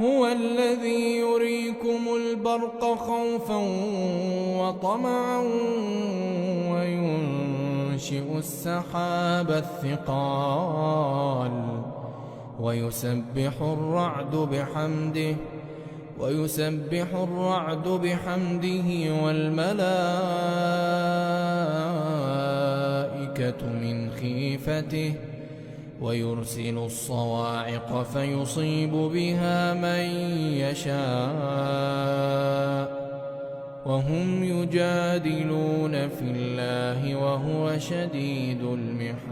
هو الذي يريكم البرق خوفا وطمعا وينشئ السحاب الثقال ويسبح الرعد بحمده والملائكة من خيفته ويرسل الصواعق فيصيب بها من يشاء وهم يجادلون في الله وهو شديد المحال.